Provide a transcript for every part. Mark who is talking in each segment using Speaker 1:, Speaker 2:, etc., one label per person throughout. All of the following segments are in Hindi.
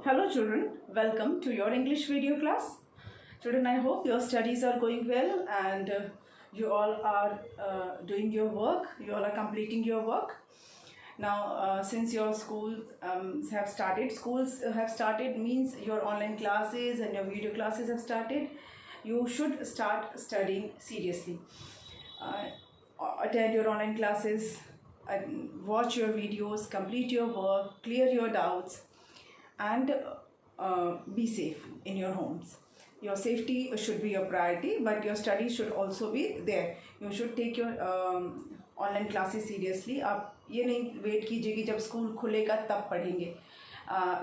Speaker 1: Hello children, welcome to your English video class. Children, I hope your studies are going well and you all are doing your work, you all are completing your work. Now, since your schools have started means your online classes and your video classes have started, you should start studying seriously. Attend your online classes, watch your videos, complete your work, clear your doubts, and be safe in your homes. Your safety should be your priority, but your studies should also be there. You should take your online classes seriously. आप ये नहीं वेट कीजिए कि जब स्कूल खुलेगा तब पढ़ेंगे.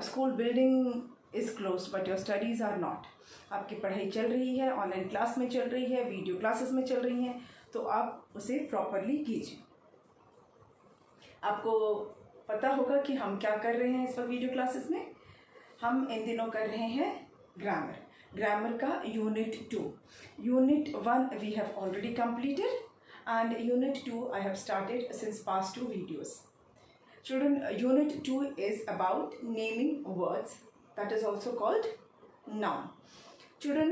Speaker 1: School building is close but your studies are not. आपकी पढ़ाई चल रही है, ऑनलाइन क्लास में चल रही है, वीडियो क्लासेस में चल रही हैं, तो आप उसे प्रॉपरली कीजिए. आपको पता होगा कि हम क्या कर रहे हैं इस वक्त वीडियो क्लासेस में. हम इन दिनों कर रहे हैं ग्रामर का unit 2. Unit 1 we have already completed and unit 2 I have started since past 2 videos. Children, unit 2 is about naming words, that is also called noun. Children,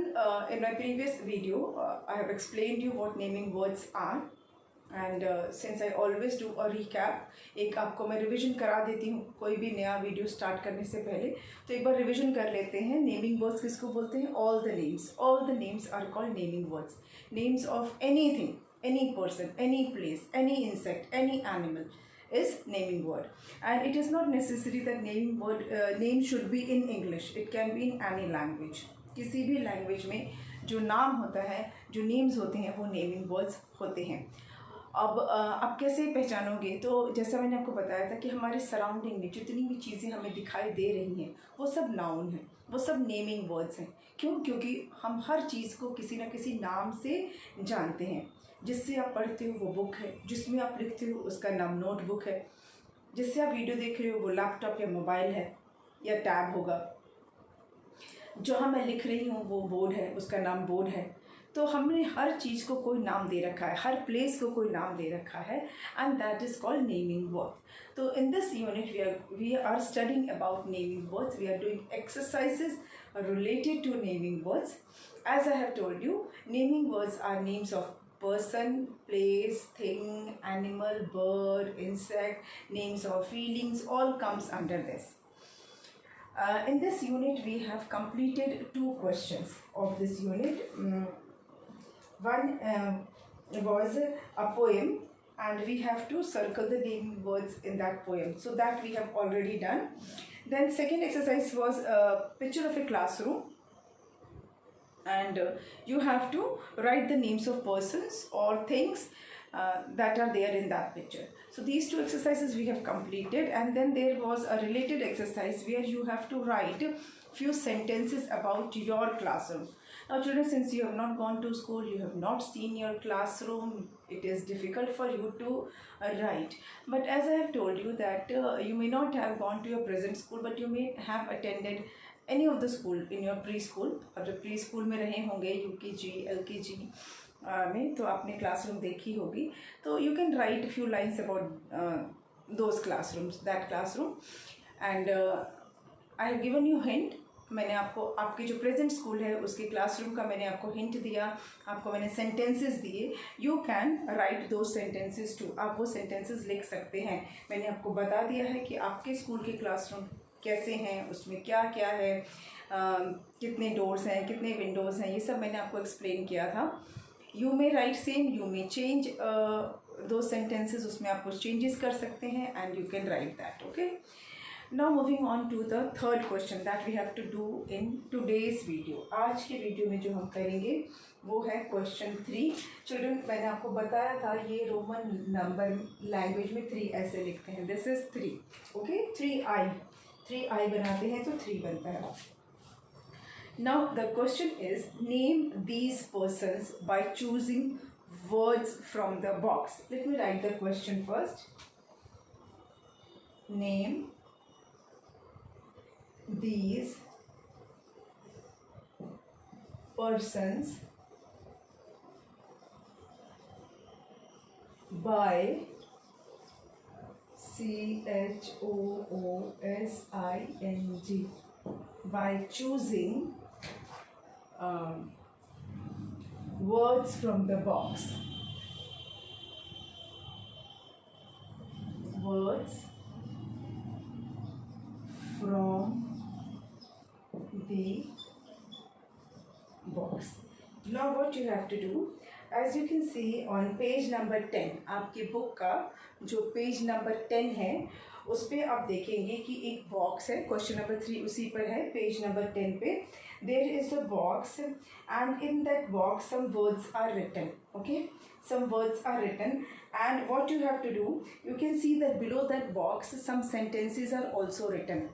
Speaker 1: in my previous video I have explained you what naming words are, and since I always do a recap, एक आपको मैं रिविजन करा देती हूँ कोई भी नया वीडियो स्टार्ट करने से पहले. तो एक बार रिविजन कर लेते हैं. नेमिंग वर्ड्स किसको बोलते हैं? All the names are called naming words. Names of anything, any person, any place, any insect, any animal is naming word. And it is not necessary that naming word name should be in English. It can be in any language. किसी भी लैंग्वेज में जो नाम होता है, जो नेम्स होते हैं, वो नेमिंग वर्ड्स होते हैं. अब आप कैसे पहचानोगे? तो जैसा मैंने आपको बताया था कि हमारे सराउंडिंग में जितनी भी चीज़ें हमें दिखाई दे रही हैं वो सब नाउन हैं, वो सब नेमिंग वर्ड्स हैं. क्यों? क्योंकि हम हर चीज़ को किसी न किसी नाम से जानते हैं. जिससे आप पढ़ते हो वो बुक है, जिसमें आप लिखते हो उसका नाम नोटबुक है, जिससे आप वीडियो देख रहे हो वो लैपटॉप या मोबाइल है या टैब होगा, जहाँ मैं लिख रही हूँ वो बोर्ड है, उसका नाम बोर्ड है. तो हमने हर चीज़ को कोई नाम दे रखा है, हर प्लेस को कोई नाम दे रखा है, and that is called naming word. तो in this unit we are studying about naming words. We are doing exercises related to naming words. As I have told you, naming words are names of person, place, thing, animal, bird, insect, names of feelings, all comes under this. In this unit we have completed 2 questions of this unit. One was a poem and we have to circle the naming words in that poem, so that we have already done. Then second exercise was a picture of a classroom, and you have to write the names of persons or things that are there in that picture. So these 2 exercises we have completed, and then there was a related exercise where you have to write few sentences about your classroom. Now children, since you have not gone to school, you have not seen your classroom, it is difficult for you to write. But as I have told you that you may not have gone to your present school, but you may have attended any of the school in your preschool. और जब प्री स्कूल में रहे होंगे UKG, LKG में, तो आपने क्लासरूम देखी होगी. तो you can write a few lines about those classrooms, that classroom. And I have given you hint. मैंने आपको आपकी जो प्रेजेंट स्कूल है उसके क्लासरूम का मैंने आपको हिंट दिया, आपको मैंने सेंटेंसेस दिए. यू कैन राइट दो सेंटेंसेस टू. आप वो सेंटेंसेस लिख सकते हैं. मैंने आपको बता दिया है कि आपके स्कूल के क्लासरूम कैसे हैं, उसमें क्या क्या है, कितने डोर्स हैं, कितने विंडोज़ हैं, ये सब मैंने आपको एक्सप्लेन किया था. You may right same, you may change दो सेंटेंसेस, उसमें आप कुछ चेंजेस कर सकते हैं, and you can write that. Okay. Now moving on to the third question that we have to do in today's video. आज के वीडियो में जो हम करेंगे वो है क्वेश्चन 3. चिल्ड्रन, मैंने आपको बताया था ये रोमन नंबर लैंग्वेज में 3 ऐसे लिखते हैं. This is 3. ओके. 3i बनाते हैं तो 3 बनता है. Now the question is, name these persons by choosing words from the box. Let me write the question first. Name these persons by CHOOSING. by choosing words from the box. Words from the box. Now what you have to do, as you can see on page number 10, आपकी बुक का जो पेज नंबर 10 है उस पर आप देखेंगे कि एक बॉक्स है, क्वेश्चन नंबर 3 उसी पर है, पेज नंबर 10 पे. There is a box and in that box some words are written. Okay, some words are written, and what you have to do, you can see that below that box some sentences are also written.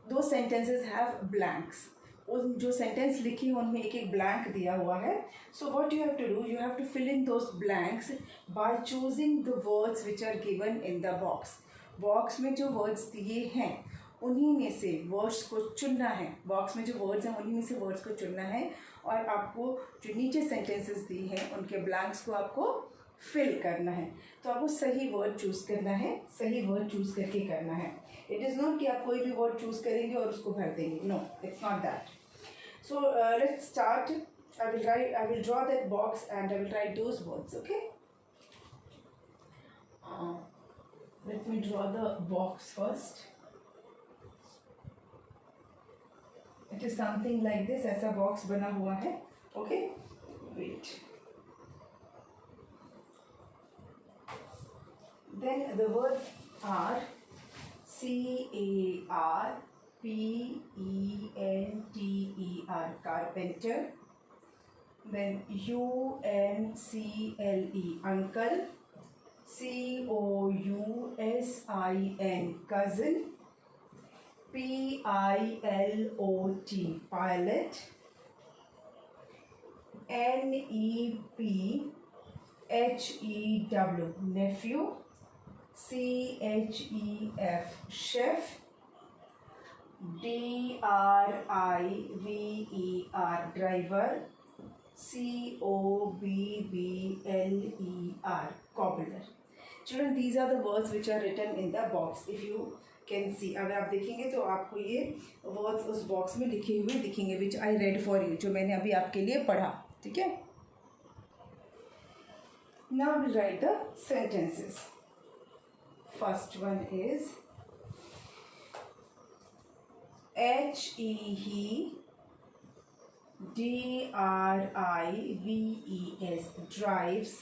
Speaker 1: Those sentences have blanks. उन जो सेंटेंस लिखी है उनमें एक एक ब्लैंक दिया हुआ है. So what you have to do, you have to fill in those blanks by choosing the words which are given in the box. Box में जो वर्ड्स दिए हैं उन्हीं में से वर्ड्स को चुनना है. बॉक्स में जो वर्ड्स हैं उन्हीं में से वर्ड्स को चुनना है, और आपको जो नीचे सेंटेंसेस दी हैं उनके ब्लैंक्स को आपको फिल करना है. तो आपको सही वर्ड चूज़ करना है, सही वर्ड चूज़ करके करना है. इट इज़ नॉट कि आप कोई भी वर्ड चूज़ करेंगे और उसको भर देंगे. No, it's not that. So let's start. I will draw that box and I will write those words. Okay. Let me draw the box first. It is something like this. ऐसा box बना हुआ है. Okay. Wait. Then the words are CAR. PENTER, carpenter. Then UNCLE, uncle. COUSIN, cousin. PILOT, pilot. NEPHEW, nephew. CHEF, chef. DRIVER, driver. COBBLER, cobbler. Children, these are the words which are written in the box. If you can see, अगर आप देखेंगे तो आपको ये words उस box में लिखे हुए दिखेंगे, which I read for you, जो मैंने अभी आपके लिए पढ़ा. ठीक है. Now we write the sentences. First one is HE DRIVES, drives.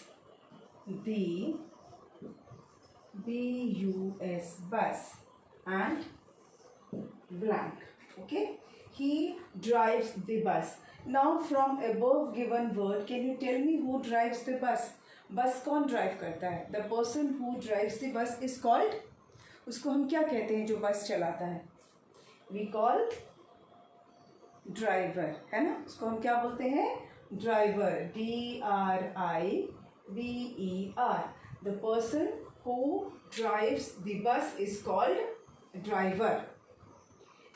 Speaker 1: The BUS, bus. And blank. Okay, he drives the bus. Now from above given word, can you tell me who drives the bus? बस कौन ड्राइव करता है? The person who drives the bus is called, उसको हम क्या कहते हैं जो बस चलाता है? We call driver, है ना? उसको हम क्या बोलते हैं? Driver. DRIVER. The person who drives the bus is called driver.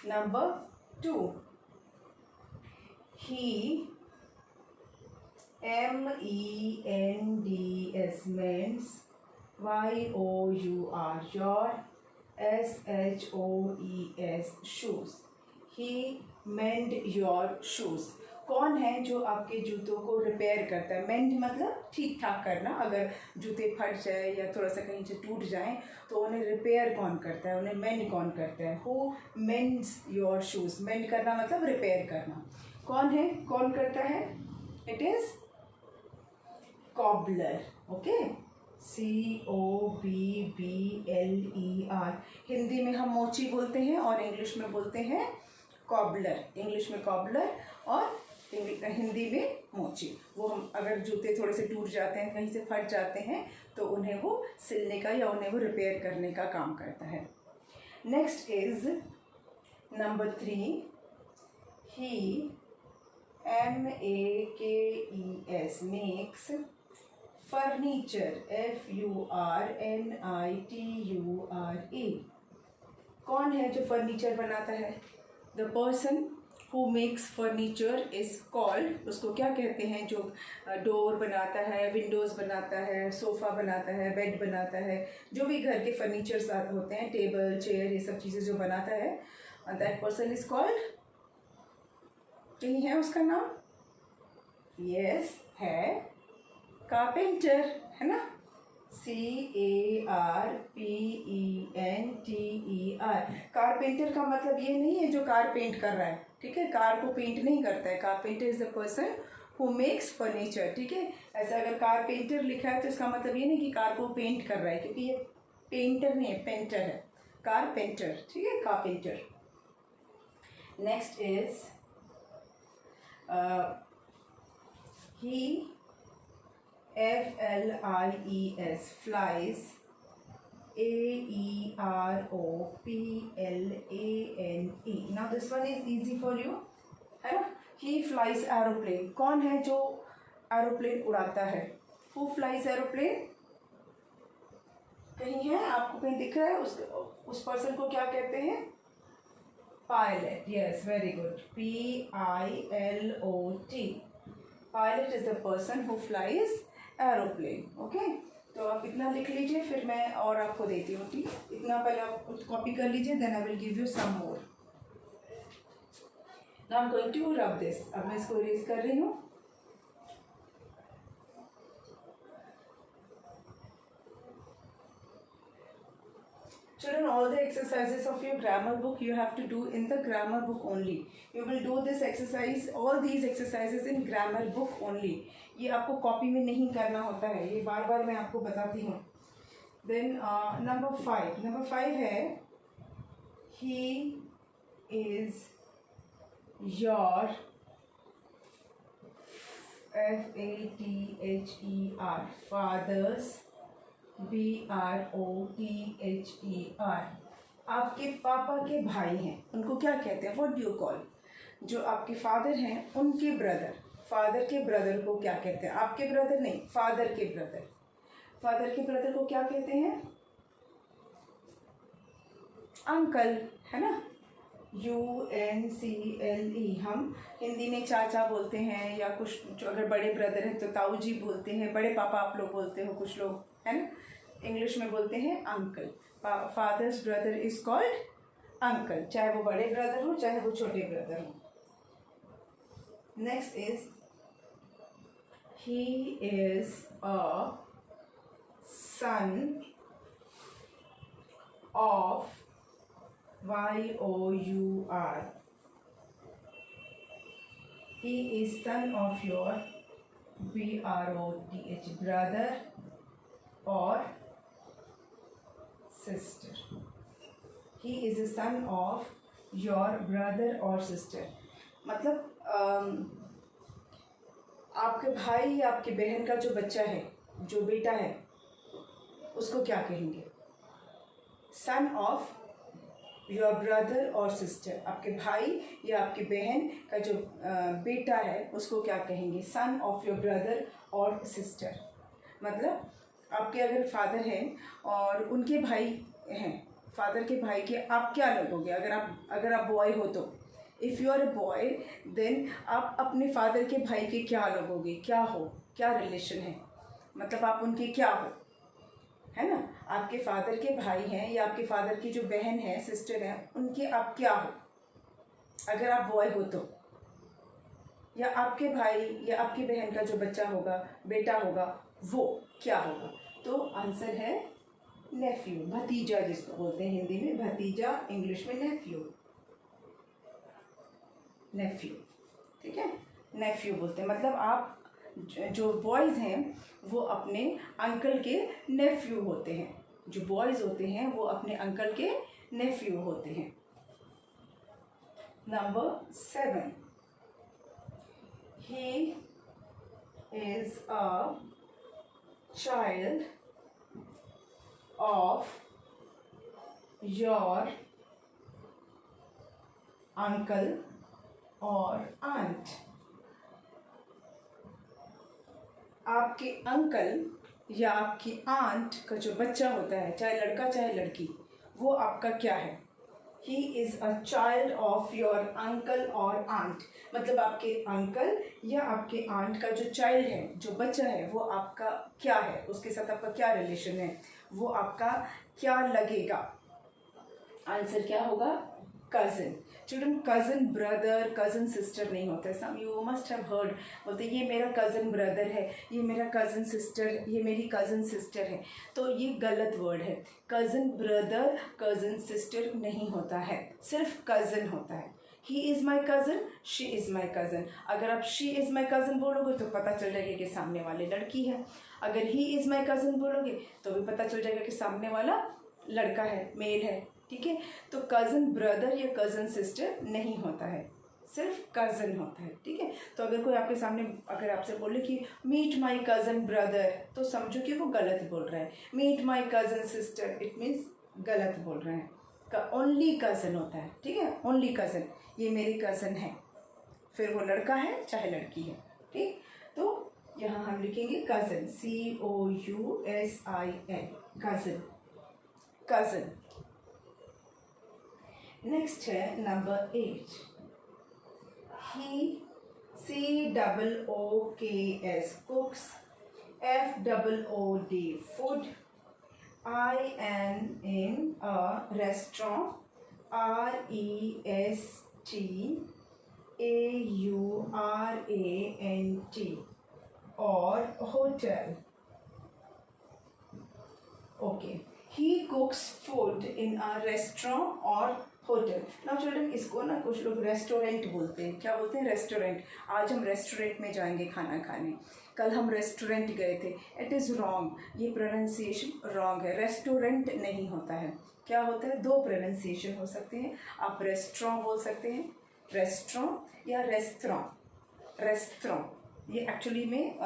Speaker 1: Number 2. He, MENDS, mends. YOUR, your. SHOES, shoes. He mend your shoes. कौन है जो आपके जूतों को रिपेयर करता है? मेंड मतलब ठीक ठाक करना. अगर जूते फट जाए या थोड़ा सा कहीं से टूट जाएं तो उन्हें रिपेयर कौन करता है? उन्हें मेंड कौन करता है? Who mends your shoes. Mend करना मतलब रिपेयर करना. कौन है, कौन करता है? It is cobbler. Okay, COBBLER. Hindi में हम मोची बोलते हैं और इंग्लिश में बोलते हैं कॉबलर. इंग्लिश में कॉबलर और हिंदी में मोची. वो हम अगर जूते थोड़े से टूट जाते हैं, कहीं से फट जाते हैं, तो उन्हें वो सिलने का या उन्हें वो रिपेयर करने का काम करता है. Next is number 3. He, MAKES, makes furniture. FURNITURE. कौन है जो फर्नीचर बनाता है? The person who makes furniture is called, उसको क्या कहते हैं? जो डोर बनाता है, विंडोज़ बनाता है, सोफ़ा बनाता है, बेड बनाता है, जो भी घर के फर्नीचर्स होते हैं, टेबल, चेयर, ये सब चीज़ें जो बनाता है, and that person is called, कहीं है उसका नाम? Yes, है कारपेंटर, है ना? CARPENTER। कारपेंटर का मतलब ये नहीं है जो कार पेंट कर रहा है, ठीक है? कार को पेंट नहीं करता है। Carpenter is the person who makes furniture, ठीक है? ऐसा अगर कारपेंटर लिखा है तो इसका मतलब ये नहीं कि कार को पेंट कर रहा है, क्योंकि ये पेंटर नहीं है, पेंटर है, कारपेंटर, ठीक है? Carpenter. Next is he FLIES flies, AEROPLANE। now this one is easy for you, है ना? he flies aeroplane। कौन है जो एरोप्लेन उड़ाता है? who flies aeroplane? कहीं है आपको, कहीं दिख रहा है? उस पर्सन को क्या कहते हैं? Pilot. Yes, very good, PILOT। Pilot is the person who flies aeroplane. Okay, तो आप इतना लिख लीजिए, फिर मैं और आपको देती हूँ, ठीक है? इतना पहले आप कॉपी कर लीजिए, then I will give you some more. Now I am going to rub this. अब मैं इसको इरेज कर रही हूँ। Children, all the exercises of your grammar book you have to do in the grammar book only. You will do this exercise, all these exercises in grammar book only. ये आपको कॉपी में नहीं करना होता है, ये बार बार मैं आपको बताती हूँ। Then number 5 है he is your FATHER father's BROTHER। आपके पापा के भाई हैं, उनको क्या कहते हैं? What do you call? जो आपके फादर हैं उनके ब्रदर, फादर के ब्रदर को क्या कहते हैं? आपके ब्रदर नहीं, फादर के ब्रदर। फादर के ब्रदर को क्या कहते हैं? अंकल, है ना? UNCLE। हम हिंदी में चाचा बोलते हैं, या कुछ जो अगर बड़े ब्रदर हैं तो ताऊ जी बोलते हैं, बड़े पापा आप लोग बोलते हो, कुछ लोग, है ना? इंग्लिश में बोलते हैं uncle. Fathers brother is called uncle, चाहे वो बड़े ब्रदर हो चाहे वो छोटे ब्रदर हो। Next is he is a son of YOUR। he is son of your BROTH, brother or sister। he is a son of your brother or sister। मतलब आपके भाई या आपके बहन का जो बच्चा है, जो बेटा है, उसको क्या कहेंगे? सन ऑफ योर ब्रदर और सिस्टर। आपके भाई या आपकी बहन का जो बेटा है उसको क्या कहेंगे? सन ऑफ योर ब्रदर और सिस्टर। मतलब आपके अगर फादर हैं और उनके भाई हैं, फादर के भाई के आप क्या लगोगे? अगर आप बॉय हो तो, if you are a boy then आप अपने फादर के भाई के क्या लगोगे? क्या रिलेशन है? मतलब आप उनके क्या हो, है ना? आपके फादर के भाई हैं या आपके फादर की जो बहन है, सिस्टर है, उनके आप क्या हो अगर आप बॉय हो तो? या आपके भाई या आपकी बहन का जो बच्चा होगा, बेटा होगा, वो क्या होगा? तो आंसर है नेफ्यू, भतीजा जिसको बोलते हैं हिंदी में, भतीजा, इंग्लिश में नेफ्यू। नेफ्यू, ठीक है? नेफ्यू बोलते हैं। मतलब आप जो बॉयज़ हैं वो अपने अंकल के नेफ्यू होते हैं, जो बॉयज़ होते हैं वो अपने अंकल के नेफ्यू होते हैं। Number 7, he is a child of your uncle or aunt। आपके अंकल या आपकी आंट का जो बच्चा होता है, चाहे लड़का चाहे लड़की, वो आपका क्या है? He is a child of your uncle or aunt। मतलब आपके अंकल या आपके आंट का जो चाइल्ड है, जो बच्चा है, वो आपका क्या है? उसके साथ आपका क्या रिलेशन है? वो आपका क्या लगेगा? आंसर क्या होगा? Cousin. Children cousin brother cousin sister नहीं होता है। Some you must have heard, बोलते ये मेरा कज़न ब्रदर है, ये मेरा कज़न सिस्टर, ये मेरी कज़न सिस्टर है, तो ये गलत वर्ड है। कज़न ब्रदर कज़न सिस्टर नहीं होता है, सिर्फ कज़न होता है। He is my cousin, she is my cousin. अगर आप शी इज़ माई कज़न बोलोगे तो पता चल जाएगा कि सामने वाले लड़की है। अगर ही इज़ माई कज़न बोलोगे तो भी पता चल जाएगा कि सामने वाला लड़का है, मेल है। ठीक है, तो कज़न ब्रदर या कज़न सिस्टर नहीं होता है, सिर्फ कज़न होता है। ठीक है, तो अगर कोई आपके सामने अगर आपसे बोले कि मीट माई कज़न ब्रदर, तो समझो कि वो गलत बोल रहा है। Meet my cousin sister, it means गलत बोल रहे हैं। ओनली कज़न होता है। ठीक है, ओनली कज़न, ये मेरी कज़न है, फिर वो लड़का है चाहे लड़की है। ठीक, तो यहाँ हम लिखेंगे cousin, COUSIN, cousin, cousin. Next है number 8, he, COOKS, cooks, FOOD, food, IN a restaurant, RESTAURANT, और hotel. Okay, he cooks food in a restaurant और होटल। नाउ चिल्ड्रन, इसको ना कुछ लोग रेस्टोरेंट बोलते हैं। क्या बोलते हैं? रेस्टोरेंट। आज हम रेस्टोरेंट में जाएंगे खाना खाने, कल हम रेस्टोरेंट गए थे। इट इज़ रॉन्ग, ये प्रोनाउंसिएशन रॉन्ग है। रेस्टोरेंट नहीं होता है। क्या होता है? दो प्रोनाउंसिएशन हो सकते हैं। आप रेस्टोरेंट बोल सकते हैं, रेस्टोरेंट, या रेस्टोरेंट। रेस्टोरेंट ये एक्चुअली में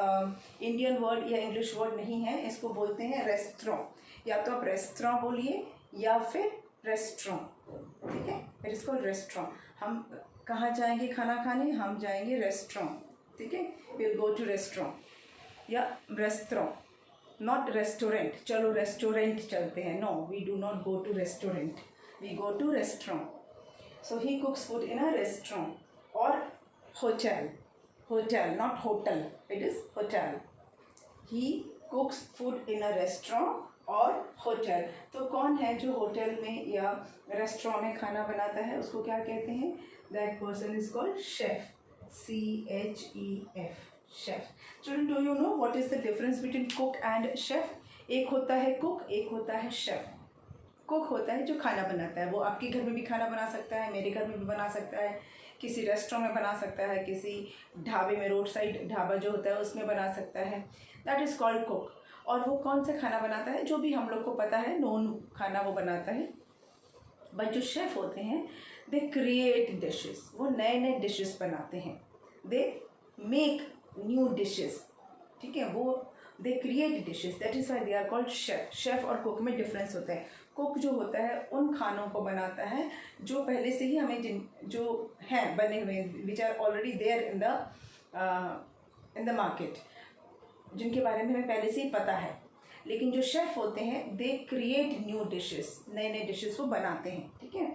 Speaker 1: इंडियन वर्ड या इंग्लिश वर्ड नहीं है, इसको बोलते हैं रेस्टोरेंट। या तो आप रेस्टोरेंट बोलिए या फिर रेस्टोरेंट। ठीक है, इट इज़ कॉल्ड रेस्टोरेंट। हम कहाँ जाएंगे खाना खाने? हम जाएंगे रेस्टोरेंट। ठीक है, विल गो टू रेस्टोरेंट या रेस्टोरेंट, नॉट रेस्टोरेंट। चलो रेस्टोरेंट चलते हैं, no, we do not go to restaurant, we go to restaurant. So he cooks food in a restaurant और hotel. Hotel, not hotel, it is hotel. He cooks food in a restaurant और होटल। तो कौन है जो होटल में या रेस्टोरेंट में खाना बनाता है, उसको क्या कहते हैं? That person is called chef, CHEF, chef. Children, do you know what is the difference between cook and chef? एक होता है कुक, एक होता है शेफ। कुक होता है जो खाना बनाता है, वो आपके घर में भी खाना बना सकता है, मेरे घर में भी बना सकता है, किसी रेस्टोरेंट में बना सकता है, किसी ढाबे में, रोड साइड ढाबा जो होता है उसमें बना सकता है। That is called cook. और वो कौन सा खाना बनाता है? जो भी हम लोग को पता है, नॉन खाना वो बनाता है। बट जो शेफ़ होते हैं, दे क्रिएट डिशेस, वो नए नए डिशेस बनाते हैं, दे मेक न्यू डिशेस। ठीक है, वो they create dishes, that is why they are called chef. Chef और कुक में डिफरेंस होता है। कुक जो होता है उन खानों को बनाता है जो पहले से ही हमें जो हैं बने हुए, which are already there in the market, जिनके बारे में हमें पहले से ही पता है। लेकिन जो शेफ़ होते हैं, दे क्रिएट न्यू डिशेस, नए नए डिशेस वो बनाते हैं। ठीक है,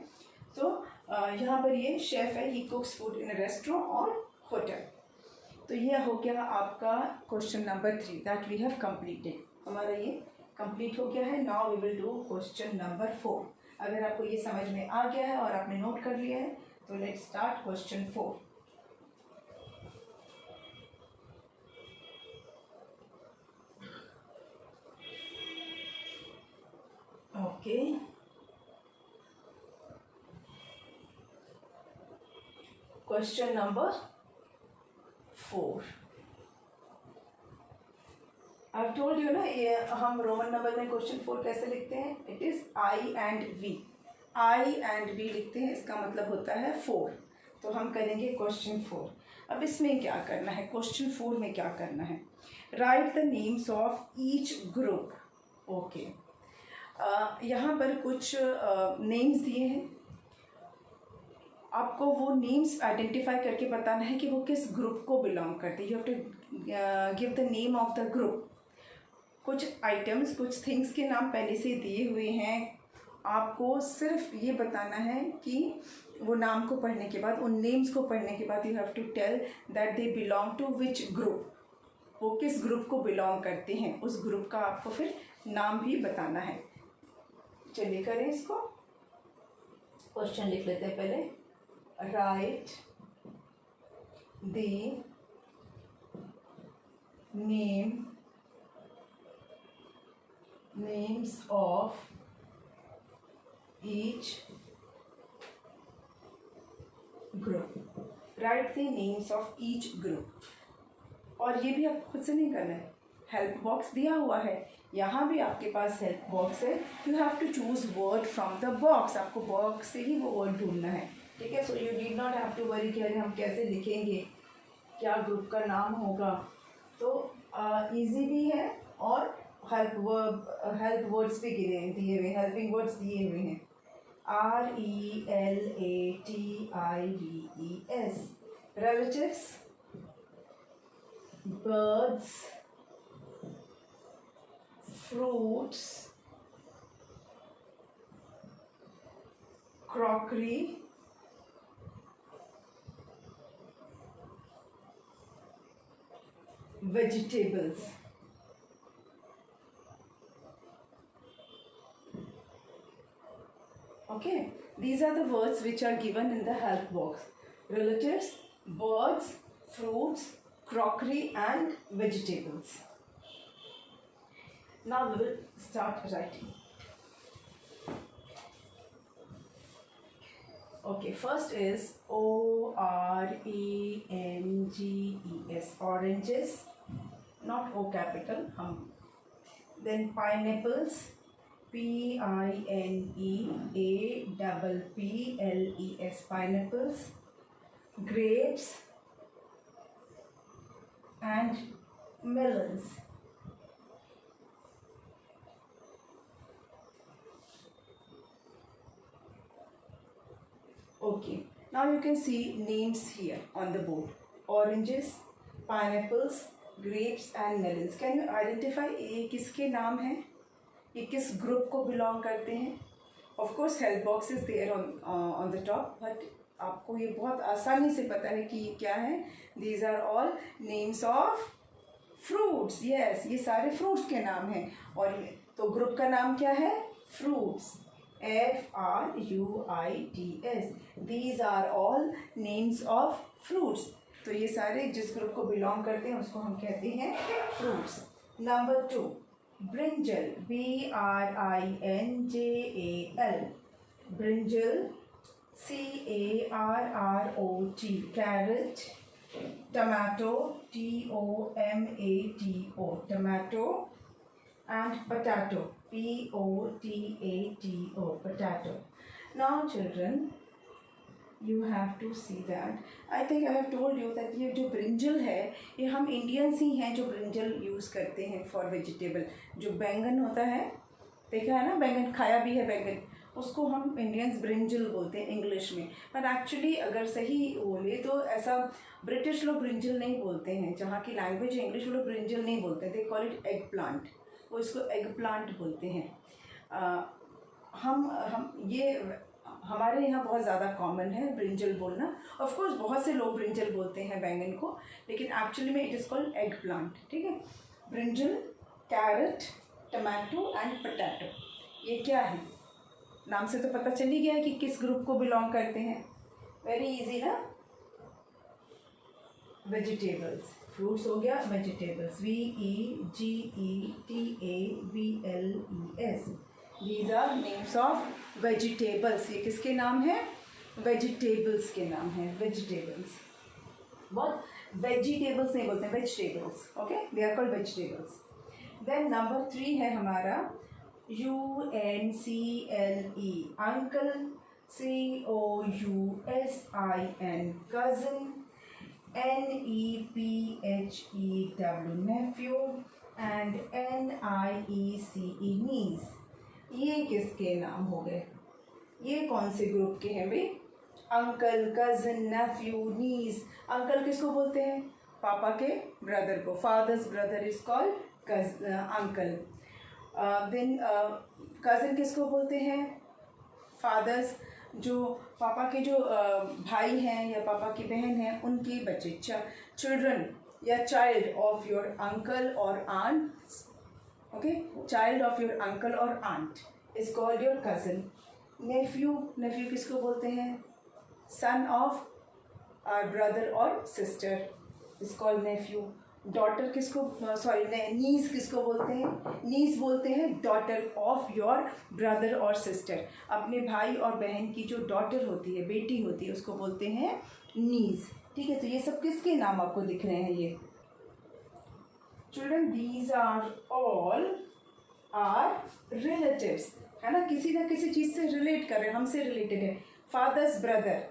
Speaker 1: तो यहाँ पर ये शेफ़ है, he cooks food in a restaurant और होटल। तो ये हो गया आपका question number 3 that we have completed. हमारा ये कंप्लीट हो गया है। Now we will do question number 4। अगर आपको ये समझ में आ गया है और आपने नोट कर लिया है तो let's start question 4। Okay, question number 4। I told you ना, ये हम रोमन नंबर में क्वेश्चन 4 कैसे लिखते हैं? It is I and V, I and V लिखते हैं, इसका मतलब होता है 4। तो हम करेंगे क्वेश्चन 4। अब इसमें क्या करना है? क्वेश्चन 4 में क्या करना है? Right the names of each group. Okay, यहाँ पर कुछ नेम्स दिए हैं, आपको वो नेम्स आइडेंटिफाई करके बताना है कि वो किस ग्रुप को बिलोंग करते हैं। You have to give the name of the group. कुछ आइटम्स, कुछ थिंग्स के नाम पहले से दिए हुए हैं, आपको सिर्फ ये बताना है कि वो नाम को पढ़ने के बाद, उन नेम्स को पढ़ने के बाद, you have to tell that they belong to which group, वो किस ग्रुप को बिलोंग करते हैं। उस ग्रुप का आपको फिर नाम भी बताना है। चलिए करें इसको। क्वेश्चन लिख लेते हैं पहले। Right the names of each group. Right the names of each group. और ये भी आपको खुद से नहीं करना है, हेल्प बॉक्स दिया हुआ है, यहाँ भी आपके पास हेल्प बॉक्स है। You have to choose word from the box, आपको बॉक्स से ही वो वर्ड ढूंढना है, ठीक है। So you did not have to worry कि अरे हम कैसे लिखेंगे, क्या ग्रुप का नाम होगा। तो इजी भी है और हेल्प वर्ड्स भी दिए हुए, हेल्पिंग वर्ड्स दिए हुए हैं। RELATIVES, relatives, birds, fruits, crockery, vegetables. Okay, these are the words which are given in the help box. Relatives, birds, fruits, crockery and vegetables. Now we will start writing. Okay, first is ORANGES, oranges, not O capital. Then pineapples, PINEAPPLES, pineapples. Grapes and melons. Okay, now you can see names here on the board. Oranges, pineapples, grapes and melons. Can you identify ये किसके नाम हैं, ये किस ग्रुप को बिलोंग करते हैं? Of course help box is there on the top, but आपको ये बहुत आसानी से पता है कि ये क्या है। These are all names of fruits. Yes, ये सारे fruits के नाम हैं। और तो ग्रुप का नाम क्या है? Fruits. FRUITS. These are all names of fruits. तो ये सारे जिस ग्रुप को बिलोंग करते हैं उसको हम कहते हैं fruits. Number 2, brinjal, BRINJAL, brinjal. CARROT, carrot. Tomato, TOMATO, tomato. And potato, POTATO, potato. Now children, you have to see that. I think I have told you that ये जो ब्रिंजल है ये हम इंडियंस ही हैं जो ब्रिंजल यूज़ करते हैं फॉर वेजिटेबल। जो बैंगन होता है, देखा है ना, बैंगन खाया भी है बैंगन, उसको हम इंडियंस ब्रिंजल बोलते हैं इंग्लिश में। पर एक्चुअली अगर सही बोले तो ऐसा ब्रिटिश लोग ब्रिंजल नहीं बोलते हैं, जहाँ की लैंग्वेज है इंग्लिश, वो लोग ब्रिंजल नहीं बोलते, they call it egg plant, वो इसको एग प्लांट बोलते हैं। हम ये हमारे यहाँ बहुत ज़्यादा कॉमन है ब्रिंजल बोलना। ऑफ कोर्स बहुत से लोग ब्रिंजल बोलते हैं बैंगन को, लेकिन एक्चुअली में it is called eggplant, ठीक है। Brinjal, carrot, tomato and potato, ये क्या है? नाम से तो पता चल ही गया है कि किस ग्रुप को बिलोंग करते हैं। वेरी इजी ना। वेजिटेबल्स, फ्रूट्स हो गया, vegetables, VEGETABLES, these are names of vegetables. ये किसके नाम है? वेजिटेबल्स के नाम है, वेजिटेबल्स। बहुत वेजिटेबल्स नहीं बोलते हैं, vegetables, okay, they are called vegetables. Then number 3 है हमारा UNCLE, uncle, COUSIN, cousin, NEPHEW, nephew, and NIECE, niece। ये किसके नाम हो गए? ये कौन से ग्रुप के हैं भाई? Uncle, cousin, nephew, niece. Uncle किसको बोलते हैं? पापा के ब्रदर को। Father's brother is called uncle. Then cousin किसको बोलते हैं? फादर्स, जो पापा के जो भाई हैं या पापा की बहन हैं उनके बच्चे, चिल्ड्रन या चाइल्ड ऑफ योर अंकल और aunt, okay, child of your uncle और aunt is called your cousin. Nephew, nephew किसको बोलते हैं? सन ऑफ आवर ब्रदर और sister is called nephew. Daughter किसको, सॉरी नीस किसको बोलते हैं? नीस बोलते हैं डॉटर ऑफ योर ब्रदर और सिस्टर। अपने भाई और बहन की जो डॉटर होती है, बेटी होती है, उसको बोलते हैं नीस। ठीक है, तो ये सब किसके नाम आपको दिख रहे हैं? ये children, these are all our relatives, है ना, किसी ना किसी चीज़ से रिलेट कर रहे हैं, हमसे रिलेटेड है। फादर्स ब्रदर,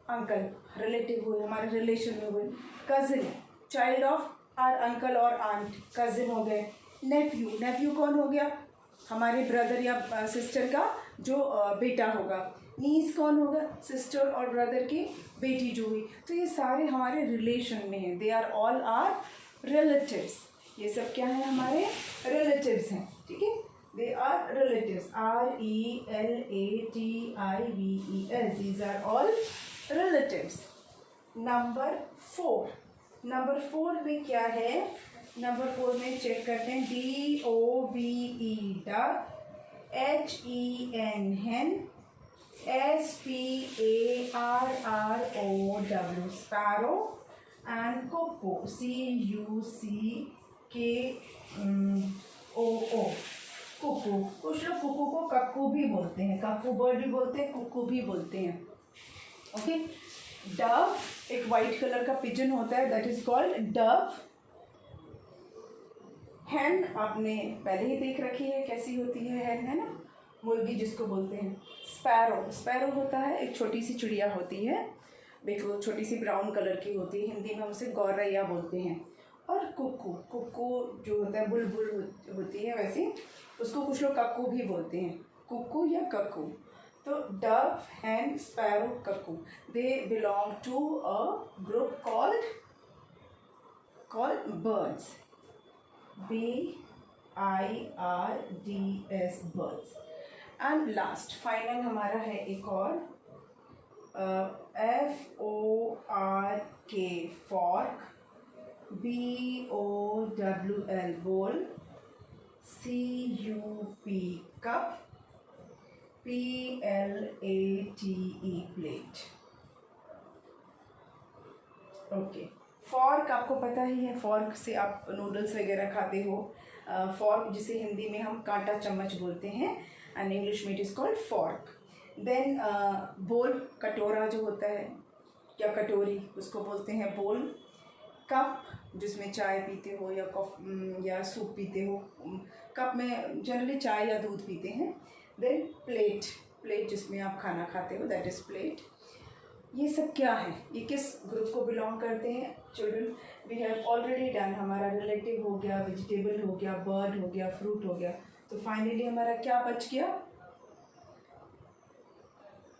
Speaker 1: अंकल रिलेटिव हुए, हमारे रिलेशन में हुए। Cousin, child of our uncle और आंट, कजिन हो गए। नेफ्यू, नेफ्यू कौन हो गया? हमारे ब्रदर या सिस्टर का जो बेटा होगा। नीस कौन होगा? सिस्टर और ब्रदर की बेटी जो हुई। तो ये सारे हमारे रिलेशन में हैं, they are all our relatives. ये सब क्या है? हमारे रिलेटिव्स हैं। ठीक है, they are relatives, RELATIVES, these are all relatives. Number 4, number 4 में क्या है? नंबर 4 में चेक करते हैं, DOVE duck, HEN hen, SPARROW sparrow, and cuckoo, CUCKOO cuckoo. कुछ लोग कुक्कू को कक्कू भी बोलते हैं, कक्कू बर्ड भी बोलते हैं, कुक्कू भी बोलते हैं। ओके, डव एक वाइट कलर का पिजन होता है, दैट इज कॉल्ड डव। हैन आपने पहले ही देख रखी है कैसी होती है हैन, है ना, मुर्गी जिसको बोलते हैं। स्पैरो, स्पैरो होता है एक छोटी सी चिड़िया होती है, देखो छोटी सी ब्राउन कलर की होती है, हिंदी में उसे गौरैया बोलते हैं। और कुक्कू, कुक्कू जो होता है बुलबुल होती है वैसे, उसको कुछ लोग कक्कू भी बोलते हैं, कुक्कू या कक्कू। तो dove, hen, sparrow, cuckoo, they belong to a group called birds, BIRDS, birds। And last final हमारा है एक और, FORK fork, BOWL bowl, CUP cup, PLATE plate। Okay, fork आपको पता ही है, फॉर्क से आप नूडल्स वगैरह खाते हो। फॉर्क जिसे हिंदी में हम कांटा चम्मच बोलते हैं, एंड इंग्लिश में it is called fork. Then bowl, कटोरा जो होता है या कटोरी, उसको बोलते हैं बोल। कप, जिसमें चाय पीते हो या सूप पीते हो, कप में जनरली चाय या दूध पीते हैं। देन प्लेट, प्लेट जिसमें आप खाना खाते हो, दैट इज़ प्लेट। ये सब क्या है? ये किस ग्रुप को बिलोंग करते हैं? Children, we have already done, हमारा रिलेटिव हो गया, वेजिटेबल हो गया, बर्ड हो गया, फ्रूट हो गया। तो फाइनली हमारा क्या बच गया?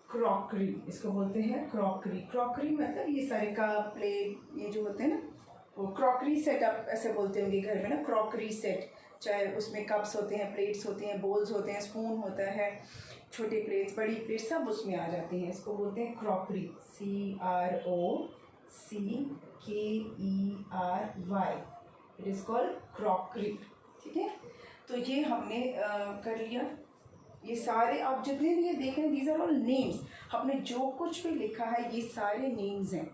Speaker 1: क्रॉकरी, इसको बोलते हैं क्रॉकरी। क्रॉकरी मतलब ये सारे कप, प्लेट, ये जो होते हैं ना, वो क्रॉकरी सेट आप ऐसे बोलते होंगे घर में ना, क्रॉकरी सेट। चाहे उसमें कप्स होते हैं, प्लेट्स होते हैं, बोल्स होते हैं, स्पून होता है, छोटे प्लेट्स, बड़ी प्लेट्स, सब उसमें आ जाती हैं। इसको बोलते हैं crockery, CROCKERY, it is called crockery. ठीक है, तो ये हमने कर लिया। ये सारे आप जितने भी ये देख रहे हैं, दीज आर ऑल नेम्स। हमने जो कुछ भी लिखा है ये सारे नेम्स हैं,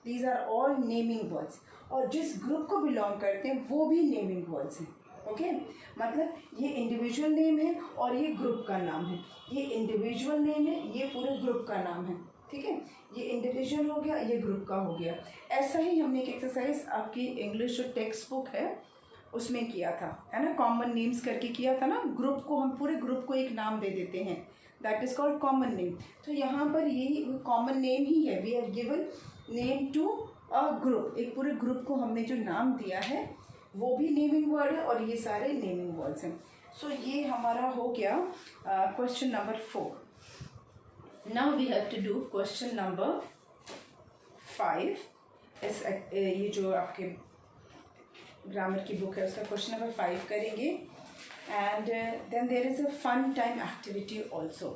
Speaker 1: these are all naming words. और जिस ग्रुप को बिलोंग करते हैं वो भी नेमिंग वर्ड्स हैं। ओके, मतलब ये इंडिविजुअल नेम है और ये ग्रुप का नाम है। ये इंडिविजुअल नेम है, ये पूरे ग्रुप का नाम है। ठीक है, ये इंडिविजुअल हो गया, ये ग्रुप का हो गया। ऐसा ही हमने एक एक्सरसाइज आपकी इंग्लिश जो टेक्स्ट बुक है उसमें किया था, है ना, कॉमन नेम्स करके किया था ना। ग्रुप को, हम पूरे ग्रुप को एक नाम दे देते हैं, that is called common name. तो यहाँ पर यही कॉमन नेम ही है, we have given name to a group. एक पूरे ग्रुप को हमने जो नाम दिया है वो भी नेमिंग वर्ड है और ये सारे नेमिंग वर्ड्स हैं। सो ये हमारा हो गया question number 4। Now we have to do question number 5। ये जो आपके ग्रामर की बुक है उसका क्वेश्चन नंबर 5 करेंगे। And then there is a fun time activity also,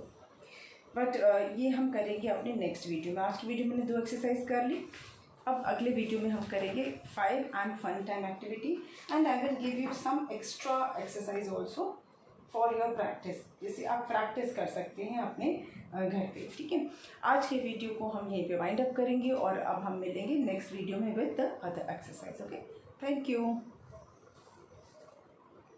Speaker 1: but ये हम करेंगे अपने नेक्स्ट वीडियो में। आज की वीडियो में मैंने 2 एक्सरसाइज कर ली, अब अगले वीडियो में हम करेंगे 5 and fun time activity, and I will give you some extra exercise also for your practice, जैसे आप प्रैक्टिस कर सकते हैं अपने घर पे। ठीक है, आज के वीडियो को हम यहीं पे वाइंड अप करेंगे और अब हम मिलेंगे नेक्स्ट वीडियो में with the other exercise. Okay, thank you.